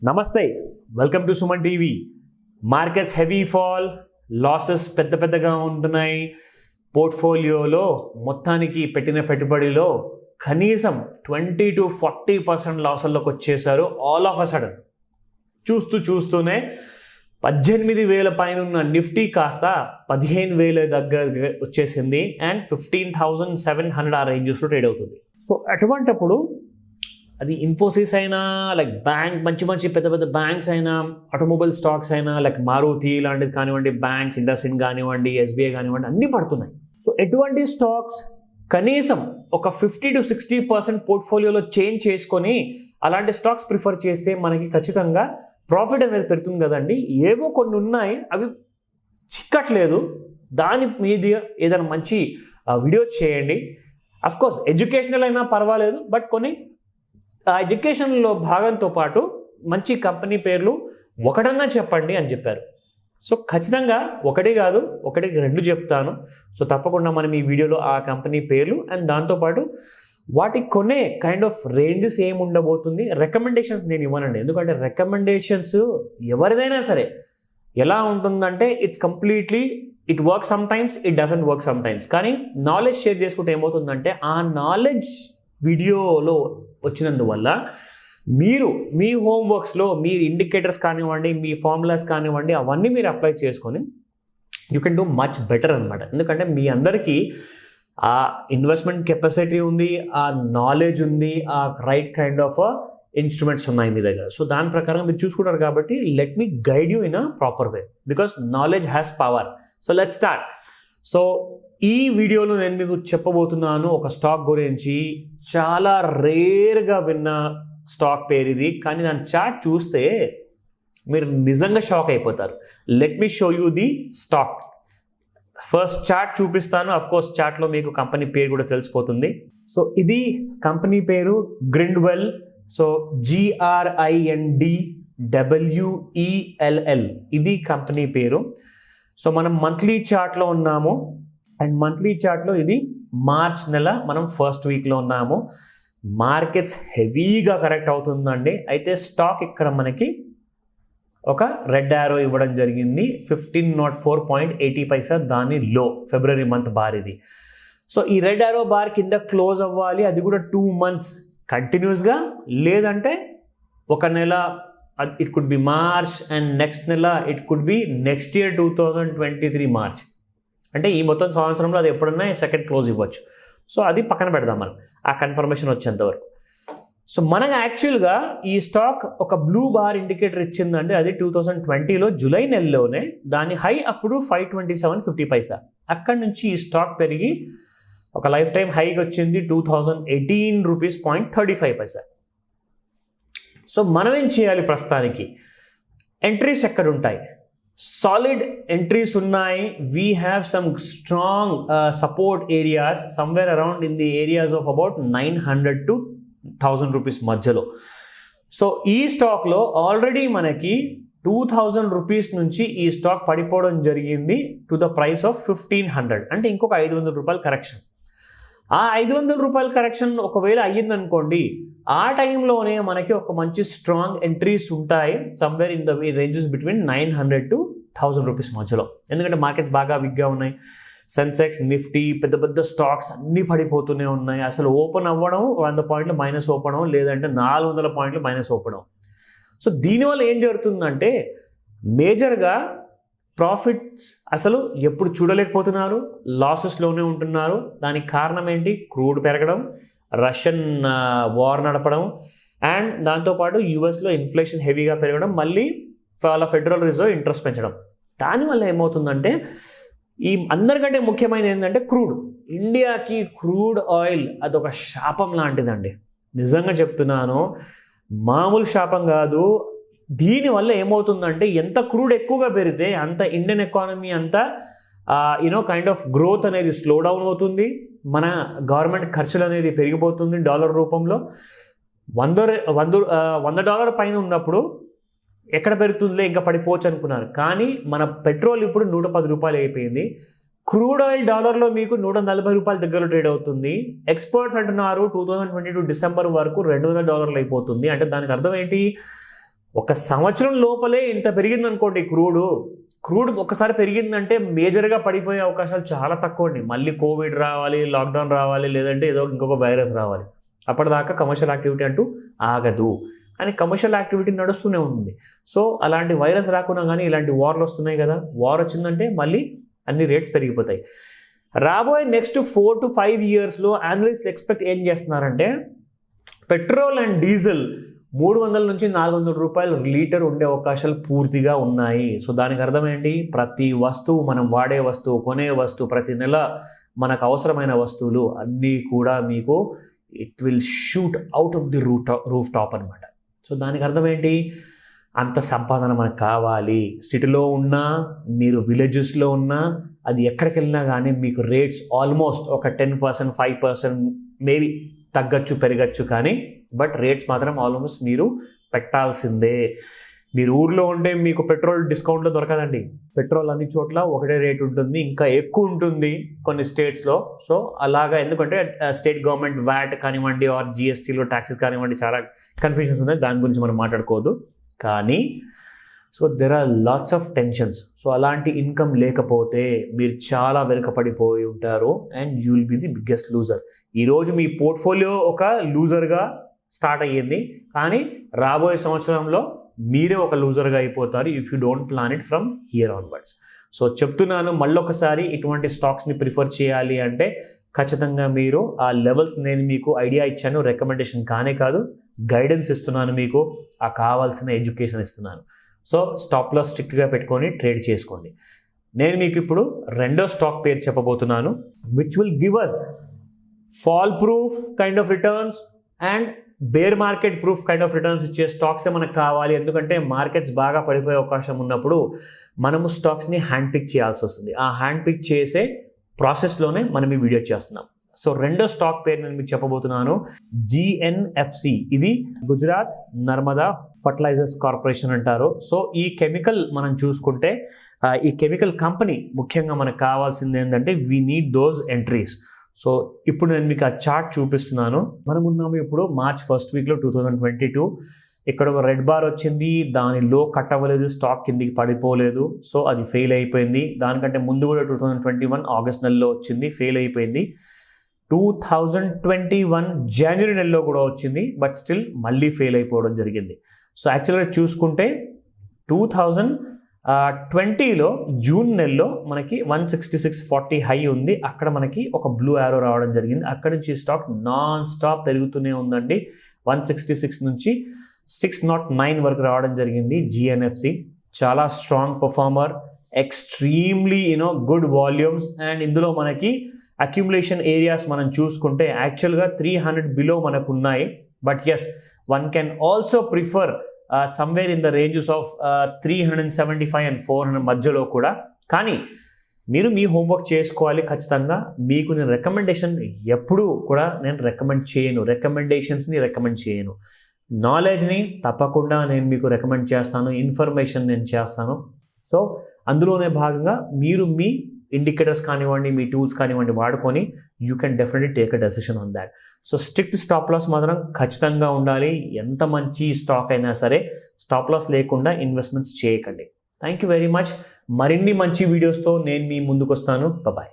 నమస్తే, welcome to Suman TV. Markets heavy fall, losses పెద్దగా ఉంటున్నాయి. పోర్ట్ఫోలియోలో మొత్తానికి పెట్టిన పెట్టుబడిలో కనీసం 20 to 40% లాసుల్లోకి వచ్చేసారు ఆల్ ఆఫ్ అ సడన్. చూస్తూనే 18,000 పైన ఉన్న నిఫ్టీ కాస్త 15,000 దగ్గర వచ్చేసింది అండ్ 15,700 ఆ రేంజెస్లో ట్రేడ్ అవుతుంది. సో అటువంటప్పుడు అది ఇన్ఫోసిస్ అయినా, లైక్ బ్యాంక్ మంచి పెద్ద బ్యాంక్స్ అయినా, ఆటోమొబైల్ స్టాక్స్ అయినా, లైక్ మారుతి లాంటిది కానివ్వండి, బ్యాంక్స్, ఇండస్ఇండ్ కానివ్వండి, ఎస్బీఐ కానివ్వండి, అన్నీ పడుతున్నాయి. సో ఎటువంటి స్టాక్స్ కనీసం ఒక 50 to 60% పోర్ట్ఫోలియోలో చేంజ్ చేసుకొని అలాంటి స్టాక్స్ ప్రిఫర్ చేస్తే మనకి ఖచ్చితంగా ప్రాఫిట్ అనేది పెడుతుంది కదండి. ఏవో కొన్ని ఉన్నాయి, అవి చిక్కట్లేదు, దాని మీద ఏదైనా మంచి వీడియో చేయండి. అఫ్కోర్స్ ఎడ్యుకేషనల్ అయినా పర్వాలేదు, బట్ కొన్ని ఆ ఎడ్యుకేషన్లో భాగంతో పాటు మంచి కంపెనీ పేర్లు ఒకటన్నా చెప్పండి అని చెప్పారు. సో ఖచ్చితంగా ఒకటి కాదు, ఒకటికి 2 చెప్తాను. సో తప్పకుండా మనం ఈ వీడియోలో ఆ కంపెనీ పేర్లు అండ్ దాంతోపాటు వాటికి కొనే కైండ్ ఆఫ్ రేంజెస్ ఏమి ఉండబోతుంది, రికమెండేషన్స్ నేను ఇవ్వనండి. ఎందుకంటే రికమెండేషన్స్ ఎవరిదైనా సరే ఎలా ఉంటుందంటే it's completely it work some times, it doesn't work some times. కానీ నాలెడ్జ్ షేర్ చేసుకుంటే ఏమవుతుందంటే ఆ నాలెడ్జ్ వీడియోలో వచ్చినందువల్ల మీరు మీ హోంవర్క్స్లో మీరు ఇండికేటర్స్ కానివ్వండి, మీ ఫార్ములాస్ కానివ్వండి, అవన్నీ మీరు అప్లై చేసుకొని you can do much better అనమాట. ఎందుకంటే మీ అందరికీ ఆ ఇన్వెస్ట్మెంట్ కెపాసిటీ ఉంది, ఆ నాలెడ్జ్ ఉంది, ఆ రైట్ కైండ్ ఆఫ్ ఇన్స్ట్రుమెంట్స్ ఉన్నాయి మీ దగ్గర. సో దాని ప్రకారం మీరు చూసుకుంటారు కాబట్టి let me guide you in a proper way, because knowledge has power. So let's start. So ఈ వీడియోలో నేను మీకు చెప్పబోతున్నాను ఒక స్టాక్ గురించి. చాలా రేర్గా విన్న స్టాక్ పేరు ఇది, కానీ దాని చార్ట్ చూస్తే మీరు నిజంగా షాక్ అయిపోతారు. Let me show you the stock. First chart చూపిస్తాను, అఫ్కోర్స్ చార్ట్లో మీకు కంపెనీ పేరు కూడా తెలిసిపోతుంది. సో ఇది కంపెనీ పేరు గ్రిండ్వెల్. సో GRINDWELL ఇది కంపెనీ పేరు. సో మనం మంత్లీ చార్ట్లో ఉన్నాము అండ్ మంత్లీ చార్ట్లో ఇది మార్చ్ నెల, మనం ఫస్ట్ వీక్లో ఉన్నాము. మార్కెట్స్ హెవీగా కరెక్ట్ అవుతుందండి. అయితే స్టాక్ ఇక్కడ మనకి ఒక రెడ్ యారో ఇవ్వడం జరిగింది, 1504.80 దాని లో, ఫిబ్రవరి మంత్ బార్ ఇది. సో ఈ రెడ్ యారో బార్ కింద క్లోజ్ అవ్వాలి, అది కూడా 2 months కంటిన్యూస్గా, లేదంటే ఒక నెల, it could be March and next నెల it could be next year 2023 March. అంటే ఈ మొత్తం సంవత్సరంలో అది ఎప్పుడన్నా సెకండ్ క్లోజ్ ఇవ్వచ్చు. సో అది పక్కన పెడదాం మనం ఆ కన్ఫర్మేషన్ వచ్చేంత వరకు. సో మనకు యాక్చువల్గా ఈ స్టాక్ ఒక బ్లూ బార్ ఇండికేటర్ ఇచ్చిందంటే అది 2020లో జూలై నెలలోనే. దాని హై అప్పుడు 527.50. అక్కడి నుంచి ఈ స్టాక్ పెరిగి ఒక లైఫ్ టైం హైకి వచ్చింది 2018 రూపీస్.35. సో మనం ఏం చేయాలి ప్రస్తుతానికి? ఎంట్రీస్ ఎక్కడ ఉంటాయి? సాలిడ్ ఎంట్రీస్ ఉన్నాయి. We have some strong support areas somewhere around in the areas of about 900 to 1000 rupees మధ్యలో. సో ఈ స్టాక్లో ఆల్రెడీ మనకి 2000 రూపీస్ నుంచి ఈ స్టాక్ పడిపోవడం జరిగింది టు ద ప్రైస్ ఆఫ్ 1500, అంటే ఇంకొక 500 రూపాయల కరెక్షన్. ఆ 500 రూపాయల కరెక్షన్ ఒకవేళ అయ్యిందనుకోండి, ఆ టైంలోనే మనకి ఒక మంచి స్ట్రాంగ్ ఎంట్రీస్ ఉంటాయి somewhere in the ranges between 900 to 1000 rupees మధ్యలో. ఎందుకంటే మార్కెట్స్ బాగా వీక్గా ఉన్నాయి. సెన్సెక్స్, నిఫ్టీ, పెద్ద స్టాక్స్ అన్నీ పడిపోతూనే ఉన్నాయి. అసలు ఓపెన్ అవ్వడం 100 పాయింట్లు మైనస్ ఓపెన్ అవ్వడం, లేదంటే 400 పాయింట్లు మైనస్ ఓపెన్ అవ్వడం. సో దీనివల్ల ఏం జరుగుతుందంటే మేజర్గా ప్రాఫిట్స్ అసలు ఎప్పుడు చూడలేకపోతున్నారు, లాసెస్లోనే ఉంటున్నారు. దానికి కారణం ఏంటి? క్రూడ్ పెరగడం, రష్యన్ వార్ నడపడం అండ్ దాంతోపాటు యూఎస్లో ఇన్ఫ్లేషన్ హెవీగా పెరగడం, మళ్ళీ వాళ్ళ ఫెడరల్ రిజర్వ్ ఇంట్రెస్ట్ పెంచడం. దానివల్ల ఏమవుతుందంటే ఈ అందరికంటే ముఖ్యమైనది ఏంటంటే క్రూడ్. ఇండియాకి క్రూడ్ ఆయిల్ అదొక శాపం లాంటిదండి. నిజంగా చెప్తున్నాను, మామూలు శాపం కాదు. దీనివల్ల ఏమవుతుందంటే ఎంత క్రూడ్ ఎక్కువగా పెరిగితే అంత ఇండియన్ ఎకానమీ అంతా కైండ్ ఆఫ్ గ్రోత్ అనేది స్లో డౌన్ అవుతుంది. మన గవర్నమెంట్ ఖర్చులు అనేది పెరిగిపోతుంది డాలర్ రూపంలో. $100 పైన ఉన్నప్పుడు ఎక్కడ పెరుగుతుందిలే ఇంకా పడిపోవచ్చు అనుకున్నారు, కానీ మన పెట్రోల్ ఇప్పుడు 110 రూపాయలు అయిపోయింది. క్రూడ్ ఆయిల్ డాలర్లో మీకు 140 రూపాయల దగ్గర ట్రేడ్ అవుతుంది. ఎక్స్పర్ట్స్ అంటున్నారు 2022 డిసెంబర్ వరకు $200 అయిపోతుంది. అంటే దానికి అర్థం ఏంటి? ఒక సంవత్సరం లోపలే ఇంత పెరిగిందనుకోండి క్రూడ్ ఒకసారి పెరిగిందంటే మేజర్గా పడిపోయే అవకాశాలు చాలా తక్కువ అండి. మళ్ళీ కోవిడ్ రావాలి, లాక్డౌన్ రావాలి, లేదంటే ఏదో ఇంకొక వైరస్ రావాలి. అప్పటిదాకా కమర్షియల్ యాక్టివిటీ అంటూ ఆగదు. కానీ కమర్షియల్ యాక్టివిటీ నడుస్తూనే ఉంటుంది. సో అలాంటి వైరస్ రాకుండా కానీ ఇలాంటి వార్లు వస్తున్నాయి కదా, వార్ వచ్చిందంటే మళ్ళీ అన్ని రేట్స్ పెరిగిపోతాయి. రాబోయే నెక్స్ట్ 4 to 5 yearsలో అనలిస్ట్ ఎక్స్పెక్ట్ ఏం చేస్తున్నారంటే పెట్రోల్ అండ్ డీజిల్ 300 నుంచి 400 రూపాయలు లీటర్ ఉండే అవకాశాలు పూర్తిగా ఉన్నాయి. సో దానికి అర్థం ఏంటి? ప్రతి వస్తువు, మనం వాడే వస్తువు, కొనే వస్తువు, ప్రతి నెల మనకు అవసరమైన వస్తువులు అన్నీ కూడా మీకు it will shoot out of the roof top అనమాట. సో దానికి అర్థం ఏంటి? అంత సంపాదన మనకు కావాలి. సిటీలో ఉన్నా, మీరు విలేజెస్లో ఉన్నా, అది ఎక్కడికి వెళ్ళినా కానీ మీకు రేట్స్ ఆల్మోస్ట్ ఒక 10%, 5% మేబీ తగ్గచ్చు, పెరగచ్చు, కానీ బట్ రేట్స్ మాత్రం ఆల్మోస్ట్ మీరు పెట్టాల్సిందే. మీరు ఊర్లో ఉంటే మీకు పెట్రోల్ డిస్కౌంట్లో దొరకదండి. పెట్రోల్ అన్ని చోట్ల ఒకటే రేట్ ఉంటుంది, ఇంకా ఎక్కువ ఉంటుంది కొన్ని స్టేట్స్లో. సో అలాగా, ఎందుకంటే స్టేట్ గవర్నమెంట్ వ్యాట్ కానివ్వండి ఆర్ జిఎస్టీలో ట్యాక్సెస్ కానివ్వండి, చాలా కన్ఫ్యూజన్స్ ఉన్నాయి. దాని గురించి మనం మాట్లాడుకోవద్దు. కానీ so there are lots of tensions. So అలాంటి ఇన్కమ్ లేకపోతే మీరు చాలా వెనుకపడిపోయి ఉంటారు and you will be the biggest loser. ఈరోజు మీ పోర్ట్ఫోలియో ఒక లూజర్గా స్టార్ట్ అయ్యింది, కానీ రాబోయే సంవత్సరంలో మీరే ఒక లూజర్గా అయిపోతారు if you don't plan it from here onwards. So చెప్తున్నాను మళ్ళొకసారి, ఇటువంటి స్టాక్స్ని ప్రిఫర్ చేయాలి అంటే ఖచ్చితంగా మీరు ఆ లెవెల్స్, నేను మీకు ఐడియా ఇచ్చాను, రికమెండేషన్ కానే కాదు, గైడెన్స్ ఇస్తున్నాను, మీకు ఆ కావాల్సిన ఎడ్యుకేషన్ ఇస్తున్నాను. సో స్టాప్ లాస్ స్ట్రిక్ట్గా పెట్టుకొని ట్రేడ్ చేసుకోండి. నేను మీకు ఇప్పుడు రెండో స్టాక్ పేరు చెప్పబోతున్నాను, which will give us fall proof kind of returns and bear market proof kind of returns ఇచ్చే స్టాక్సే మనకు కావాలి. ఎందుకంటే మార్కెట్స్ బాగా పడిపోయే అవకాశం ఉన్నప్పుడు మనము స్టాక్స్ని హ్యాండ్ పిక్ చేయాల్సి వస్తుంది. ఆ హ్యాండ్ పిక్ చేసే ప్రాసెస్లోనే మనం ఈ వీడియో చేస్తున్నాం. సో రెండో స్టాక్ పేరు నేను మీకు చెప్పబోతున్నాను, GNFC. ఇది గుజరాత్ నర్మదా ఫర్టిలైజర్స్ కార్పొరేషన్ అంటారు. సో ఈ కెమికల్ మనం చూసుకుంటే, ఈ కెమికల్ కంపెనీ ముఖ్యంగా మనకు కావాల్సింది ఏంటంటే we need those entries. So ఇప్పుడు నేను మీకు ఆ చార్ట్ చూపిస్తున్నాను. మనం ఉన్నాము ఇప్పుడు మార్చ్ 1st వీక్లో 2022. ఇక్కడ ఒక రెడ్ బార్ వచ్చింది, దాని లో కట్ అవ్వలేదు, స్టాక్ కిందికి పడిపోలేదు, సో అది ఫెయిల్ అయిపోయింది. దానికంటే ముందు కూడా 2021 ఆగస్ట్ నెలలో వచ్చింది, ఫెయిల్ అయిపోయింది. 2021 జనవరి నెలలో కూడా వచ్చింది, బట్ స్టిల్ మళ్ళీ ఫెయిల్ అయిపోవడం జరిగింది. సో యాక్చువల్గా చూసుకుంటే 2020లో జూన్ నెలలో మనకి 166.40 హై ఉంది. అక్కడ మనకి ఒక బ్లూ యారో రావడం జరిగింది. అక్కడి నుంచి స్టాక్ నాన్ స్టాప్ పెరుగుతూనే ఉందండి. 166 నుంచి 609 వరకు రావడం జరిగింది. GNFC చాలా strong performer, extremely good volumes. And ఇందులో మనకి అక్యుములేషన్ ఏరియాస్ మనం చూసుకుంటే యాక్చువల్గా 300 బిలో మనకు ఉన్నాయి. But yes, one can also prefer somewhere in the ranges of 375 and 400 మధ్యలో కూడా. కానీ మీరు మీ హోంవర్క్ చేసుకోవాలి ఖచ్చితంగా. మీకు నేను రికమెండేషన్ ఎప్పుడూ కూడా నేను రికమెండ్ చేయను, రికమెండేషన్స్ని రికమెండ్ చేయను. నాలెడ్జ్ని తప్పకుండా నేను మీకు రికమెండ్ చేస్తాను, ఇన్ఫర్మేషన్ నేను చేస్తాను. సో అందులోనే భాగంగా మీరు మీ ఇండికేటర్స్ కానివ్వండి, మీ టూల్స్ కానివ్వండి వాడుకొని you can definitely take a decision on that. So strict stop loss మాత్రం ఖచ్చితంగా ఉండాలి. ఎంత మంచి స్టాక్ అయినా సరే స్టాప్ లాస్ లేకుండా ఇన్వెస్ట్మెంట్స్ చేయకండి. Thank you very much. మరిన్ని మంచి వీడియోస్తో నేను మీ ముందుకు వస్తాను. బాయ్.